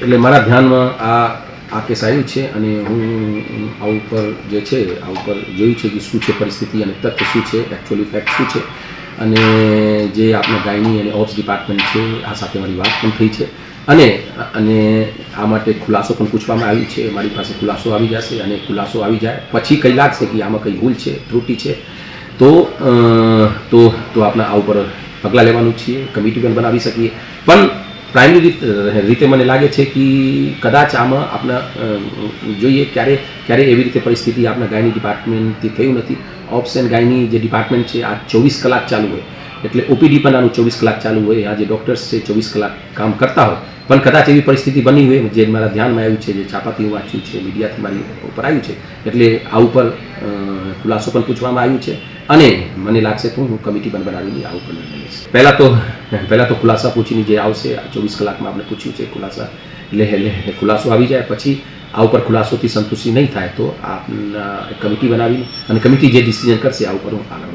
એટલે મારા ધ્યાનમાં આ કેસ આવ્યું છે અને હું આ ઉપર જે છે આ ઉપર જોયું છે કે શું છે પરિસ્થિતિ અને તથ્ય શું છે, એકચ્યુઅલી ફેક્ટ શું છે. અને જે આપણા ગાયની અને ઓપ્સ ડિપાર્ટમેન્ટ છે આ સાથે મારી વાત પણ થઈ છે અને આ માટે ખુલાસો પણ પૂછવામાં આવ્યું છે. મારી પાસે ખુલાસો આવી જશે અને ખુલાસો આવી જાય પછી કંઈ લાગશે કે આમાં કંઈ ભૂલ છે, ત્રુટિ છે તો આપણે આ ઉપર પગલાં લેવાનું છીએ, કમિટી પણ બનાવી શકીએ. પણ પ્રાઇમરી રીતે મને લાગે છે કે કદાચ આમાં આપણે જોઈએ ક્યારે એવી રીતે પરિસ્થિતિ આપણા ગાયની ડિપાર્ટમેન્ટથી થયું નથી. ઓપ્સ એન્ડ ગાયની જે ડિપાર્ટમેન્ટ છે આ 24 કલાક ચાલુ હોય, એટલે ઓપીડી પણ આનું 24 કલાક ચાલુ હોય. આ જે ડૉક્ટર્સ છે 24 કલાક કામ કરતા હોય, પણ કદાચ એવી પરિસ્થિતિ બની હોય જે મારા ધ્યાનમાં આવ્યું છે, જે છાપાથી હું વાંચ્યું છે, મીડિયાથી મારી ઉપર આવ્યું છે, એટલે આ ઉપર ખુલાસો પણ પૂછવામાં આવ્યું છે અને મને લાગશે તો હું કમિટી પણ બનાવીને આ ઉપર નિર્ણય લઈશ. પહેલાં તો ખુલાસા પૂછીને જે આવશે, આ 24 કલાકમાં આપણે પૂછ્યું છે ખુલાસા, એટલે ખુલાસો આવી જાય પછી આ ઉપર ખુલાસોથી સંતુષ્ટિ નહીં થાય તો આપના કમિટી બનાવીને અને કમિટી જે ડિસિઝન કરશે આ ઉપર હું આગળ